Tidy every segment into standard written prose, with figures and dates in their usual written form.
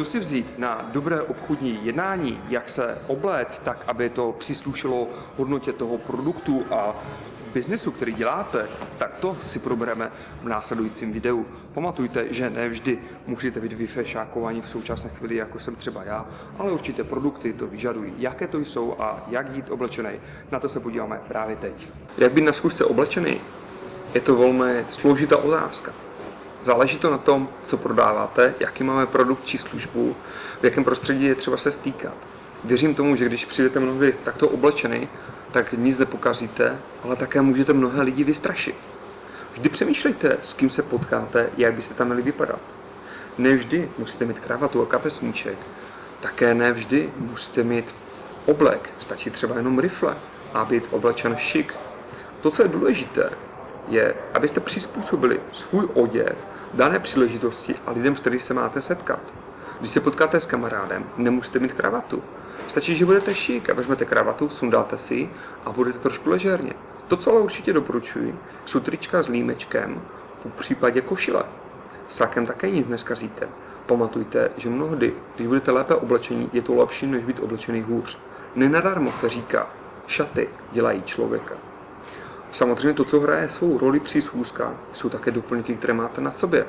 Co si vzít na dobré obchodní jednání, jak se obléct tak, aby to příslušelo hodnotě toho produktu a biznesu, který děláte, tak to si probereme v následujícím videu. Pamatujte, že ne vždy můžete být vyfešákováni v současné chvíli, jako jsem třeba já, ale určité produkty to vyžadují. Jaké to jsou a jak jít oblečený, na to se podíváme právě teď. Jak být na schůzce oblečený? Je to velmi složitá otázka. Záleží to na tom, co prodáváte, jaký máme produkt či službu, v jakém prostředí je třeba se stýkat. Věřím tomu, že když přijdete mnohdy takto oblečený, tak nic nepokazíte, ale také můžete mnohé lidi vystrašit. Vždy přemýšlejte, s kým se potkáte, jak byste tam měli vypadat. Ne vždy musíte mít kravatu a kapesníček, také ne vždy musíte mít oblek, stačí třeba jenom rifle a být oblečen šik. To, co je důležité, je, abyste přizpůsobili svůj oděv dané příležitosti a lidem, s kterými se máte setkat. Když se potkáte s kamarádem, nemusíte mít kravatu. Stačí, že budete šik a vezmete kravatu, sundáte si a budete trošku ležérně. To, co ale určitě doporučuji, jsou trička s límečkem, v případě košile. Sakem také nic neskazíte. Pamatujte, že mnohdy, když budete lépe oblečení, je to lepší, než být oblečený hůř. Nenadarmo se říká, šaty dělají člověka. Samozřejmě to, co hraje svou roli při schůzkách, jsou také doplňky, které máte na sobě.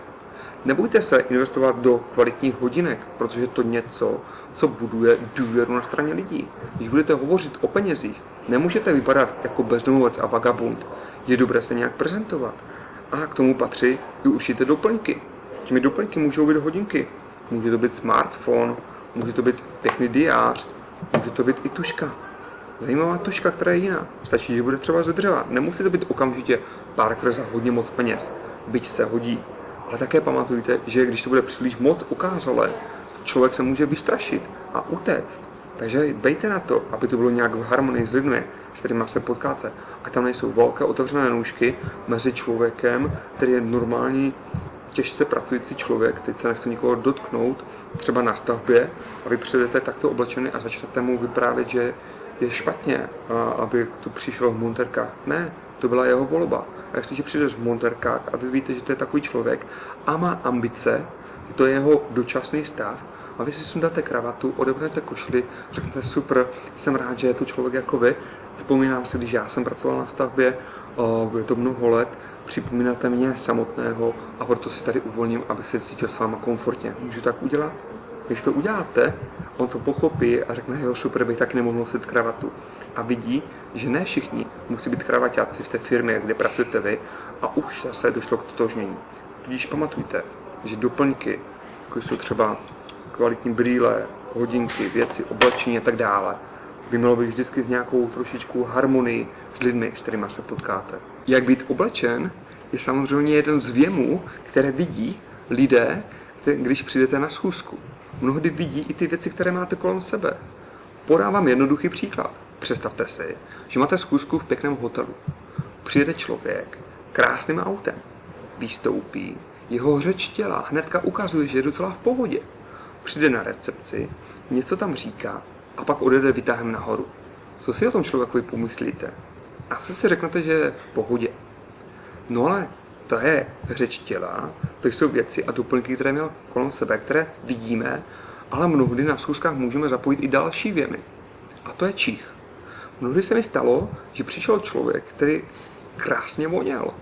Nebojte se investovat do kvalitních hodinek, protože to něco, co buduje důvěru na straně lidí. Když budete hovořit o penězích, nemůžete vypadat jako bezdomovec a vagabund. Je dobré se nějak prezentovat. A k tomu patří i určité doplňky. Těmi doplňky můžou být hodinky. Může to být smartphone, může to být pěkný diář, může to být i tužka. Zajímavá tužka, která je jiná. Stačí, že bude třeba ze dřeva. Nemusí to být okamžitě párkrát za hodně moc peněz. Byť se hodí. Ale také pamatujte, že když to bude příliš moc ukázalé, člověk se může vystrašit a utéct. Takže bejte na to, aby to bylo nějak v harmonii s lidmi, s kterými se potkáte. A tam nejsou velké otevřené nůžky mezi člověkem, který je normální, těžce pracující člověk, teď se nechce nikoho dotknout, třeba na stavbě, a vy přijdete takto oblečený a začnete mu vyprávět, že je špatně, aby tu přišel v monterkách. Ne, to byla jeho volba. A jestliže přijdeš v monterkách a vy víte, že to je takový člověk a má ambice, že to je jeho dočasný stav, a vy si sundáte kravatu, odebnete košili, řeknete super, jsem rád, že je to člověk jako vy. Vzpomínám si, když já jsem pracoval na stavbě, je to mnoho let, připomínáte mě samotného a proto si tady uvolním, abych se cítil s váma komfortně. Můžu tak udělat? Když to uděláte, on to pochopí a řekne, jo super, bych tak nemohl nosit kravatu. A vidí, že ne všichni musí být kravaťáci v té firmě, kde pracujete vy, a už zase došlo k totožnění. Tudíž pamatujte, že doplňky, jako jsou třeba kvalitní brýle, hodinky, věci, oblečení a tak dále, by mělo být vždycky s nějakou trošičku harmonii s lidmi, s kterými se potkáte. Jak být oblečen je samozřejmě jeden z věmů, které vidí lidé, když přijdete na schůzku. Mnohdy vidí i ty věci, které máte kolem sebe. Podávám jednoduchý příklad. Představte si, že máte schůzku v pěkném hotelu. Přijede člověk krásným autem, vystoupí, jeho řeč těla hnedka ukazuje, že je docela v pohodě. Přijde na recepci, něco tam říká a pak odjede výtahem nahoru. Co si o tom člověkovi pomyslíte? Asi si řeknete, že je v pohodě. No ale to je řeč těla, to jsou věci a doplňky, které měl kolem sebe, které vidíme, ale mnohdy na schůzkách můžeme zapojit i další věmy. A to je čich. Mnohdy se mi stalo, že přišel člověk, který krásně voněl.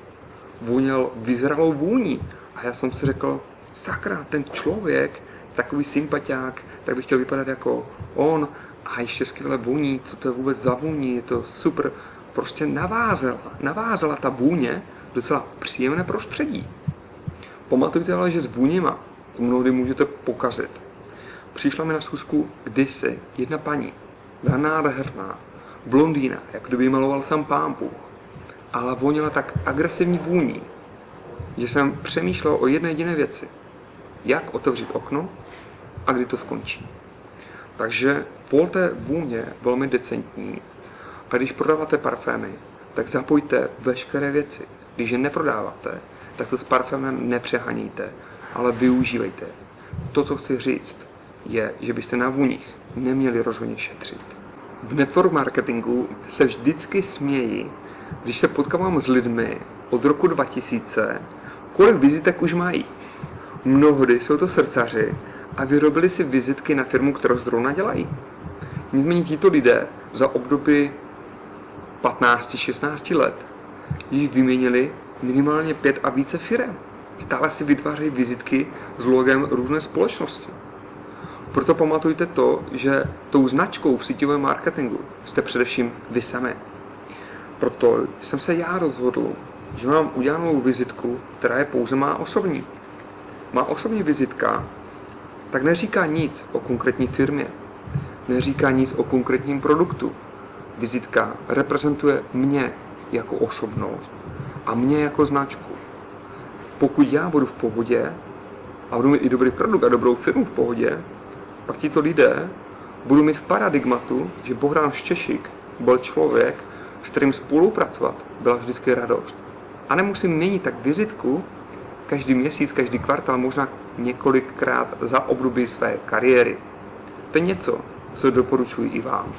Voněl vyzralou vůní. A já jsem si řekl, sakra, ten člověk, takový sympatiák, tak bych chtěl vypadat jako on. A ještě skvěle voní, co to je vůbec za vůní, je to super. Prostě navázala ta vůně docela příjemné prostředí. Pamatujte ale, že s vůněma to mnohdy můžete pokazit. Přišla mi na schůzku kdysi jedna paní, byla nádherná, blondýna, jak kdyby maloval sám Pán Bůh, ale voněla tak agresivní vůní, že jsem přemýšlel o jedné jediné věci. Jak otevřít okno a kdy to skončí. Takže volte vůně velmi decentní a když prodáváte parfémy, tak zapojte veškeré věci. Když je neprodáváte, tak to s parfémem nepřehaníte, ale využívejte. To, co chci říct, je, že byste na vůních neměli rozhodně šetřit. V network marketingu se vždycky směji, když se potkávám s lidmi od roku 2000, kolik vizitek už mají. Mnohdy jsou to srdcaři a vyrobili si vizitky na firmu, kterou zrovna dělají. Nicméně tito lidé za období 15-16 let již vyměnili minimálně 5 a více firem. Stále si vytvářejí vizitky s logem různé společnosti. Proto pamatujte to, že tou značkou v síťovém marketingu jste především vy sami. Proto jsem se já rozhodl, že mám udělanou vizitku, která je pouze má osobní. Má osobní vizitka tak neříká nic o konkrétní firmě, neříká nic o konkrétním produktu. Vizitka reprezentuje mě jako osobnost a mě jako značku. Pokud já budu v pohodě a budu mít i dobrý produkt a dobrou firmu v pohodě, pak tito lidé budou mít v paradigmatu, že Bohdan Štěšík byl člověk, s kterým spolupracovat byla vždycky radost. A nemusím měnit tak vizitku každý měsíc, každý kvartál, možná několikrát za období své kariéry. To je něco, co doporučuji i vám.